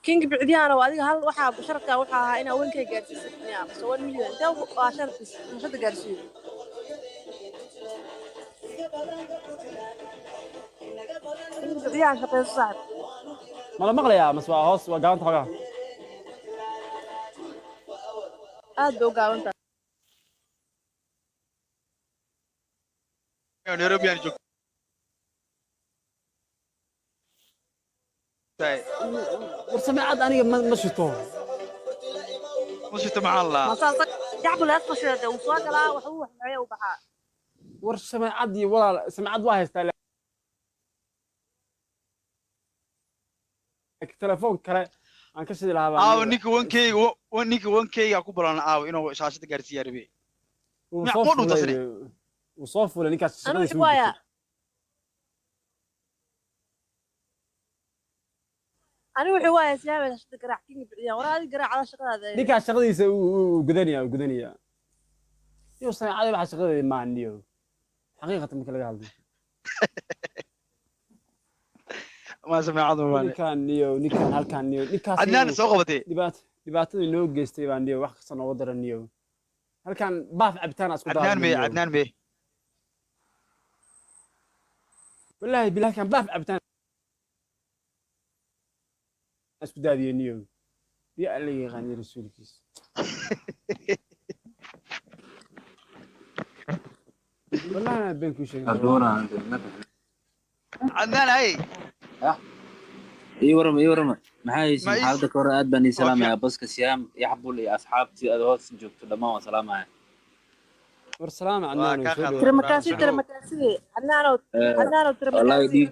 كينج بعديانا وادي هل وحا بشرطة وحا هنا وين كي جالسين يا بس 1 مليون انت شرط شرط جالسين كينج بعديانا شقي صعب ما لا مقليا مسوا هوس وقاعد حقا aad bay u gaaban tahay Nairobi aan joogtay ورسمعت أنا ما شفته mushita macalla masaasa shacbu lees qasheede uu soo galaa wax uu waxay u baxaa ورسمعت دي ولا سمعت واحد تلا التلفون كره aan ka shidi lahaa aaw ninka 1k ga ku balan aaw inuu shaashada gaarsiiyo rabi uu ma soo dhunta sare fulay uu soo fulay ninkaas anu shaqadiisa waaya anu wuxuu waaya siyaabada shaqada garaac kingi biciya waraadi garaac ala shaqadaada ninkaas shaqadiisa uu gudanaya iyo saacada waxa shaqadeeda ma aniyo xaqiiqatan marka laga hadlo ma samaacadu maane ninkan halkan niyo ninkaas adnaan soo qabatay dhibaatada inoo geystay baan niyo wax kasta nooga daran niyo halkan baaf cabitaan isku daadin adnaan me wallahi billahi kan baaf cabitaan isku daadiyay niyo ya alla yaqaan rasuulkiis wallahi ana been ku sheegay adnaan hay يورم معاي اسم حالتك ورا أدبني سلام يا بسك سيام يحبوا لي أصحابتي أدوات جبت دماغ سلام معي والسلام علينا ترمكاسي عدنانو والله ترمكاسي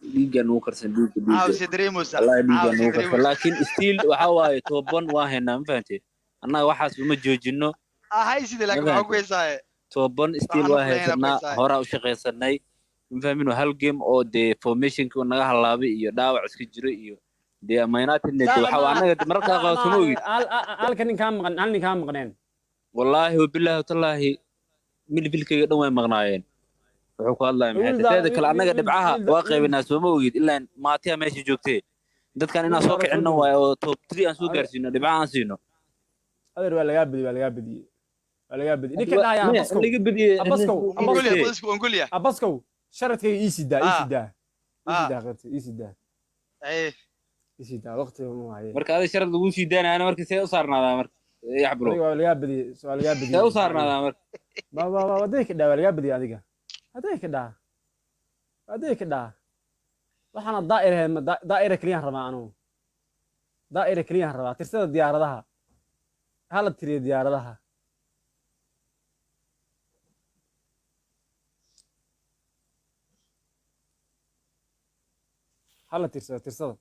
ديجا نوكرسن aaw ديجا sidreemusa والله ديجا نوكرسن لكن ستيل وحواي توبن واهنا ما فهمتي أنا واحد بما جوجينو hay sida laakiin waxa ku heesay توبن ستيل واهنا هورا وشقيسناي ما فاهمينو هل جيم أو دي فورميشن كنا نجح لعبي iyo dhaawac iska jiro iyo dee amaynaatin waxa anaga marka qaasmo weey halkan ninkaan maqneen wallahi billahi tallahi milbilkayga dhan way maqnaayeen wuxuu ku hadlaay maxay tahay kala anaga dhibcaha waa qaybinaa soo ma ogid ilaa maatiya meesha joogtay dadkan inaan soo kicino way oo top 3 aan soo gaarsiino dhibcaha aan siino adeer waa laga badi ninka dhaaya abaskow sharadkayga iisida waqtiga ma haye marka adiga sharad lagu sii daanaana marka see u saarnaadaa marka yaxbro waa laga badi see u saarnaadaa marka baba waday ka dhaa laga badi adiga haday ka dhaa waxana daa'ira kaliya rabaa anu daa'ira kaliya rabaa tirsada diyaaradaha hala tiriyo diyaaradaha hala tirsada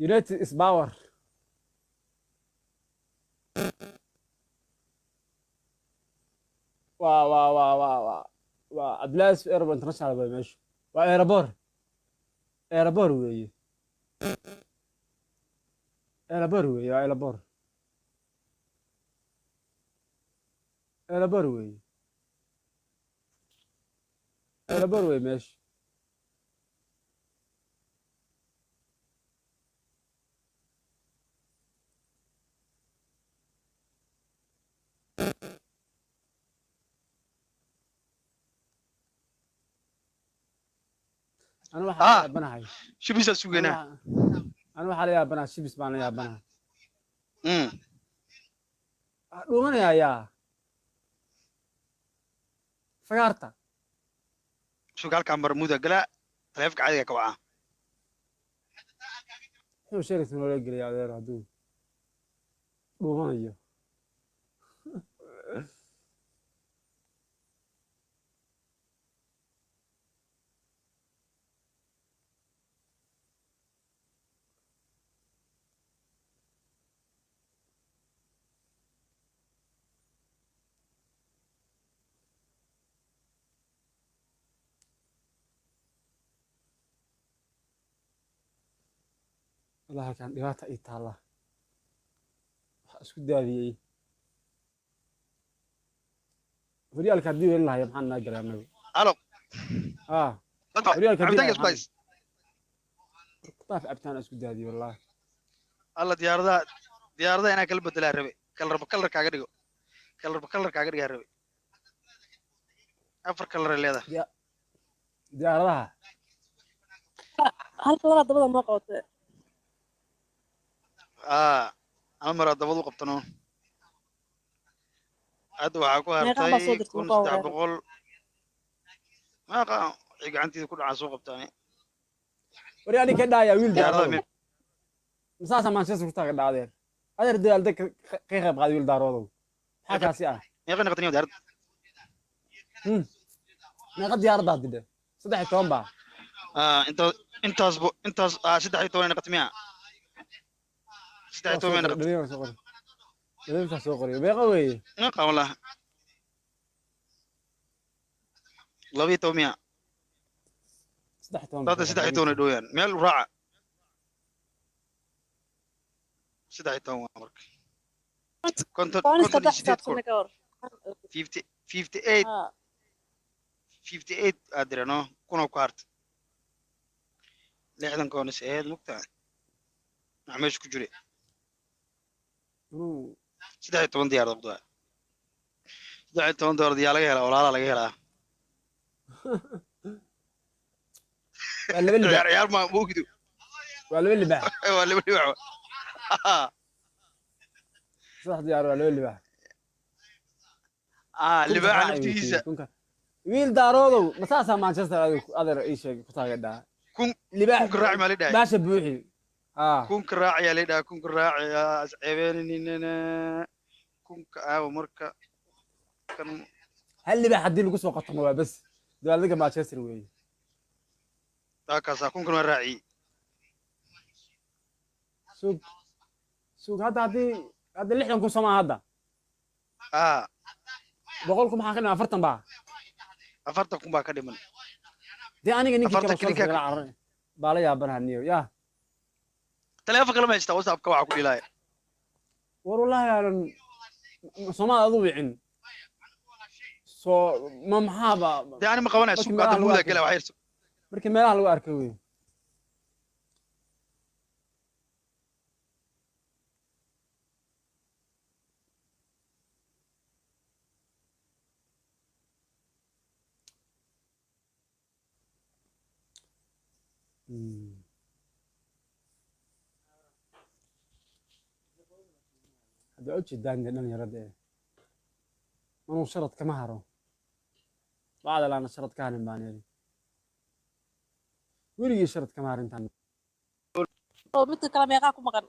United is power. Abdulaziz Airport International bay meesha. Waa airport weeye. Airport weeye meesha. أنا واحد بناهي shibisa sugana أنا واحد يا بنا شبس بنا يا بنا دوغنا يا فقارتا شو قال كان برمودا قلا تلفك عادي كوعه شو شركة ولا قال يا غير هدو دوغنا يا والله كان دبعت إيه تعالى اسكت داري وريال كدي والله يا محمد ناقر يا نبي الو وريال كدي cabitaan يا isku محمد hays طاف عبتان اسكت داري والله alla diyaaradaha inaan kala bedelaa rabe kalar kaaga dhigo kalar kaaga dhigaa rabe 4 kalar ay leedahay diyaaradaha hal kalara dabada ma qabtay hal mar dabadu qabtano hadda waxaa ku meeqa baa soo hartay dirtay kun markaa saddex wareer boqol maaqa wixii gacantiida ku dhacaa soo qabtaane وريال كدا يا ويل diyaaradaha دارودو مساسا مانشستر كتا دادير ادر ديال دك قيقب قاد ويل دارودو حكاسي meeqa naqdaniyo diyaarad ما قد ديار داد صدح تومبا intaas 13 naqtamiya 13 naqt دريم سوقري دريم سوقري بيقا وي naqa wallah 12 صدح تومبا dada 13 dhooyaan meel u raaca 13 waa marka konton boonis ka konton iyo sideed xisaabsan kun ka war 58 ha 58 aad dirano kuna ku harta 60 koonis eed mugtaa wax meesha ku jire 13 diyaar dabda 13 diyaar diyaa laga helaa walaala laga helaa ولا بلي باع ciyaar ma muugido ولا بلي باع waa laba dhibac صح ديار ولا بلي باع libaaxa naftigiisa ويل دارودو مساسا مانشستر ادر اي شيء كتا غدا kun لباح kunka raaci maa lidhahay باشا بوحي kunka raaciyaa lidhaha kunka raaciyaa isceebeeninina kunka aawa marka kan هل لباح حدي لو سو قطموا بس دولدك مانشستر وي taakaasaa kunkan waa raaciyey سوق هذا اللي احنا سما هذا بقولكم ما خلينا افرتن با 40 kun baa ka dhiman دي انا نيجي أفرتن كلا كليكا. كلا بالا يا برهنيو يا taleefanka lama haystaa whatsappka waxaa ku dhilaya والله يا سما ضوعين سو ما محابه dee ani ma qabanaya Markii suuqa hadda meelaha lagu muuda arkay. gela waxyarso markii meelaha lagu arkay wey hadda u jeedaan dhalinyarada ee anuu sharad kama haro bacda laana sharad ka harin baan yidhi weligii sharad kama harintaan oo midka kale meeqaa ku maqan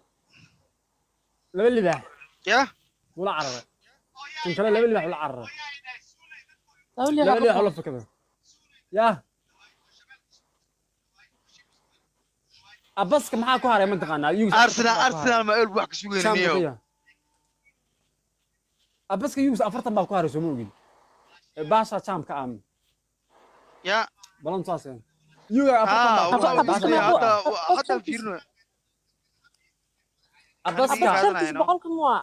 laba libaax yaa wula carara kan kale laba libaax wula carara laba laba libaax liiqa wula fakada yaa abaska maxaa ku haray ma taqaanaa arsenal ma eel wax ka sugaynayo abaska yugos 40 baa ku haray soo ma ogin baasha jaamka am yaa balan saaseen yuga 40 baa ku haray hadda fiirno abaska shantiis boqolkan waa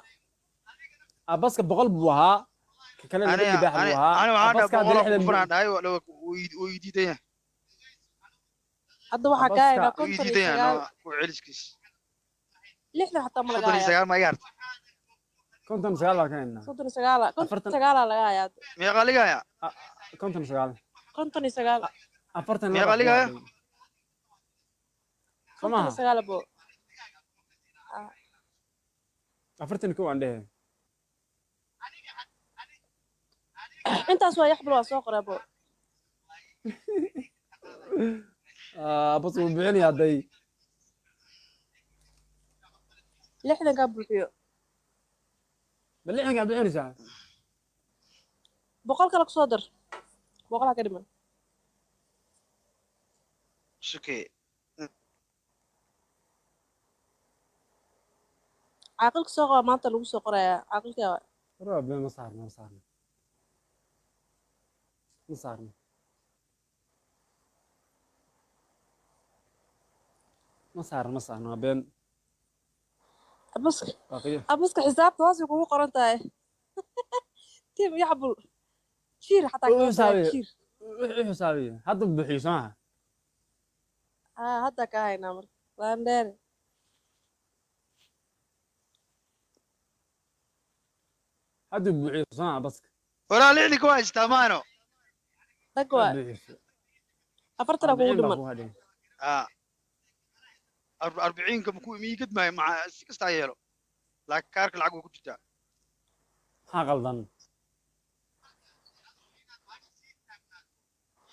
abaska 100 buu ahaa ka kale laba libaax buu ahaa ani waxaan abaska dhahay boqol lixdan ku fanaan dhahay way diidaya hadda waxaa kaa egaa way diidaya ku celiskiis lixdan xataa ma laga hayaa 39 ma yaart konton sagaal baa ka haynaa 39 konton laga hayaa meeqa ligaya konton sagaal 59 afartan meeqa ligaya somaha 59 bo afartan kow aan dhehe intaas waa yaxbal waa soo qoraa bo bas wuu bixinaya hadday lixdankaa buuxiyo bal lixdankaa bixinaysaa boqol kale kusoo dar boqolaa ka dhiman shukee caaqilka soo qaba maanta lagu soo qorayaa caaqilka rabe ma saarno ma saarno ma saarno ma saarno ma saarno been abaska باقي abaska xisaabta hoos kugu qoran tahay tiim yacbul jiir xataa kama badan حسابي jiir حسابي هذا بحي صح hadda ka haynaa marka laandheere هذا بحي صح بس ولا لعلي كويس تمانو rag هذا waa بحي 40 kugu 40 dhiman باكو هذه اه 40 كم كو مي قد ما مع سكستا يلو لا كارك العقو كجتا ها غلطان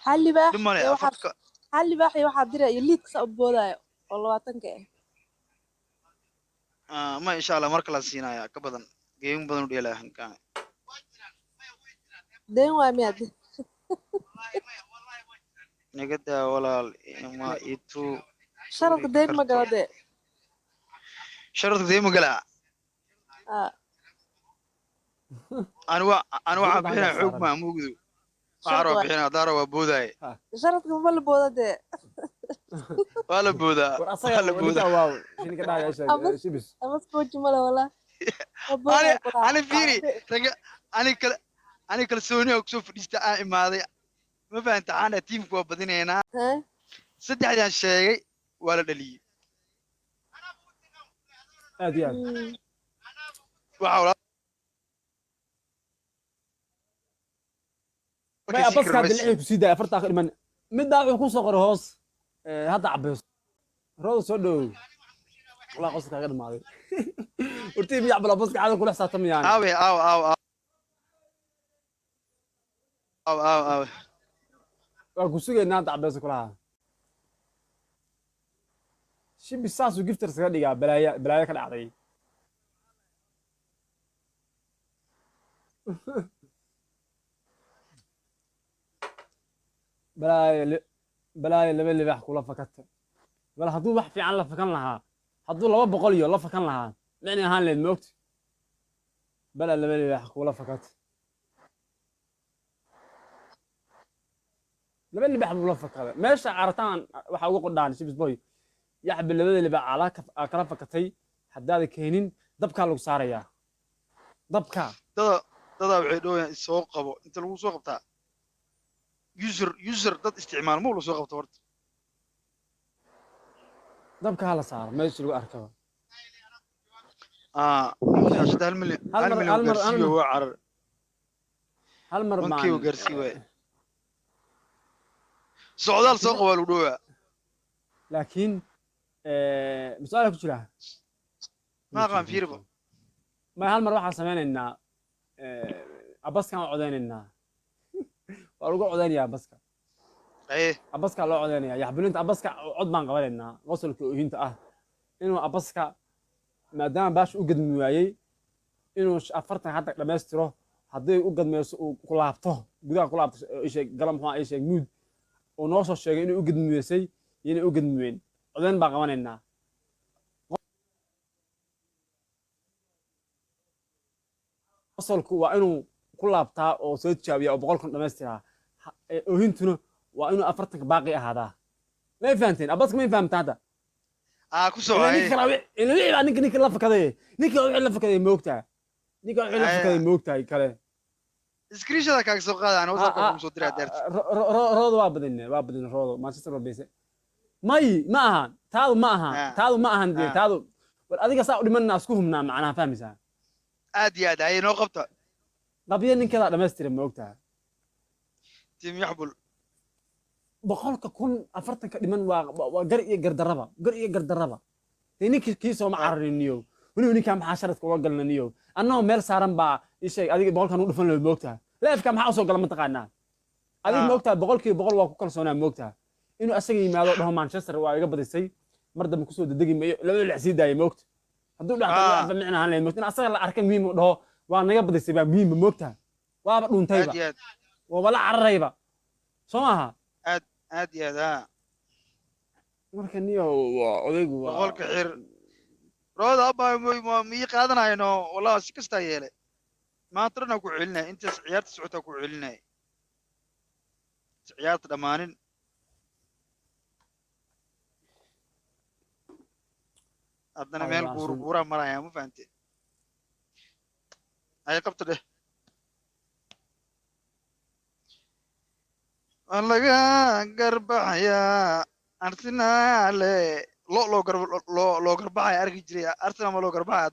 hal libaax دمالي iyo waxaad افرتك hal libaax iyo waxaad diraya iyo liidka saa u boodaayo oo 20ka ما ان شاء الله مركلا سينايا كبدن جيم بدن ديلا كان deen waa miyaad نقدا ولا ما يتو sharafka deen ma gala dee شرط زي ما قال انا واحد بحنا حكم ما موجود اعرف بحنا دار وبوداي sharafka ma la booda dee ولا بودا ورأسها ولا ولك بودا واو شنو كده يا شيخ شبس amas koji male walaa انا فيري انا كل سوني وكسوف ديستا امادي ما فهمت انا تيم كو بدينينا سدحدان شيغي ولا دلي ادي waxa ما بس كان دلعي كسيدا فرت اخر من مد داو ku soo qoro hoos hadda cabeys rood soo dhow wala qoska kaga dhamaaday urtii biyac bala bas caada kula xisaabtam yani awe aw waa ku sugeynaa hadda cabeys kulaha shibi saasu giftar saga dhigaa balaaya ka dhacday balaaya laba libax kula fakata bal hadduu wax fiican la fakan lahaa hadduu 200 iyo la fakan lahaa micni ahaan leed moogta bala laba libax kula fakata laba libax buu la fakada meesha carataan waxa ugu qodaan shibis boy yaxbi labada libax ala kala fakatay haddaad keenin dabka lagu saaraya dabka dada waxay dhooyaan soo qabo inta lagu soo qabtaa user dad isticmaal ma soo qabto horta dabka hala saaro meesha lagu arkaba ashada hal milyan garsiyo waa carar hal mar baan bankiyo garsiyo way socdaal soo qabo lagu dhooyaa laakiin mas'aal ku jira ma qaan fiirba ma hal mar waxaan sameynaynaa abaskan oo codeynaynaa waa lagu codeynayaa abaska abaska loo codeynayaa yaxbulinta abaska cod baan qabanaynaa qosolka oohinta ah inuu abaska maadaama baash u gadmi waayey inuu 40 hadda dhammaystiro haddii u gadmayso uu ku laabto gudaha ku laabto isheeg galam waxaa isheeg muud oo noo soo sheegay inuu u gadmi weysay iyo inuu u gadmi weyn codeyn baan qabanaynaa qosolku waa inuu ku laabtaa oo soo tijaabiya oo 100 kun dhammaystiraa oohintuna waa inuu 40 baaqi ahaadaa ma fahanteen abaska ma fahamtaa hadda ku soo hay ninka la fakaday ninka wixii la fakaday moogtaa ninka wixii la fakaday moogtaa kale screenshot kaaga soo qaadaan oo soo soo diraa deerta roodo waa badin roodo Manchester Robese may ma ahan taadu ma ahan dee taadu war adiga saa u dhimanna isku humnaa macnaha fahmaysaa aad iyo aad ay noo qabta qabiya ninkeeda dhammaystiran moogtaa tim yaxbul 140 dhiman waa gar iyo gardaraba dee ninkii kii soo ma carariniyo weli ninkaa maxaa sharadka uga galnaniyo annagoo meel saaran baa isheeg adiga 100 u dhufan lahayd moogtaa leefka maxaa usoo gala mataqaanaa adiga moogtaa 100% waa ku kalsoonaa moogtaa inuu asaga yimaado dhaho Manchester waa iga badisay mar dambe kusoo dadegi mayo laba dhinac sii daayay moogta hadduu dhacdo micna ahaan lahayd moogta in asaga la arkay muhiim u dhaho waa naga badisay baa muhiim moogtaa waaba dhuuntayba waaba la cararayba soo maaha aad iyo aad marka niyo waa odaygu waa boqolka xir rooda abaa mii qaadanayno wallahi si kasta yeelay maanta dhan ku celinay intaas ciyaarta socota ku celinay ciyaarta dhamaanin haddana meel buura maraya ma fahanti ay qabto dheh laga garbaxayaa arsenale loo garbaxaya arki jiray arsenal ma loo garbaxaya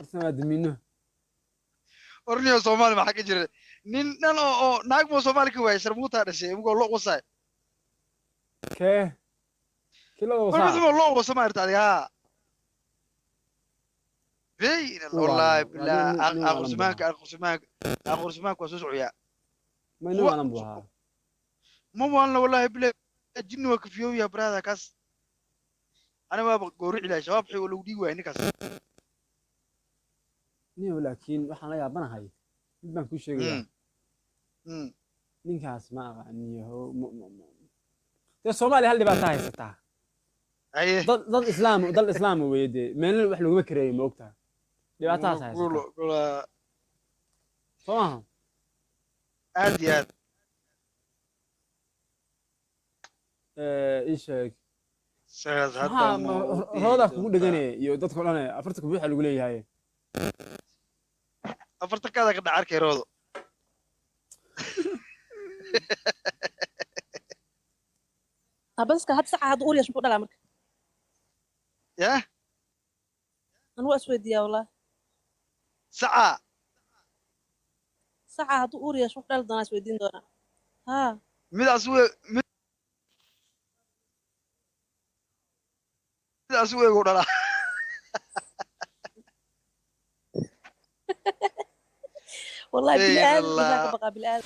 arsenal dimino orniyo Soomaali maxaa ka jira nin dhan oo naag mo Soomaali ka waayay sharmuuta dhashay ugu loo qosay kilo wasa loo qoso ma irtaad ya بين والله بالله اخر زمانك وسوسعيا ما نو انا بوها ما والله والله بالله الجن وكفيو يا برادا كاس انا ما بقوري الى شباب حي ولو دي وين كاس ني ولكن waxaan la yaabanahay mid baan ku sheegaya ninkaas ma aqaaniyo te Soomaali hal dhibaato haysataa aye dad islaam weeyde meel wax lagu kareeyo ma ogtaa dhibaataas haysataa soo aad iyo aad isheeg saas hadda rooda kugu dhaganay iyo dadka dhan afarta ku waxa lagu leeyahay afarta kada ka dhacarkay roodo abaska had saca had uur yeesho dhala marka ya anu asweydiyaa walaa saca had uur yeesho dhala doona asweydiin doona ha midaas weego dhala والله بالآن بقى بالآن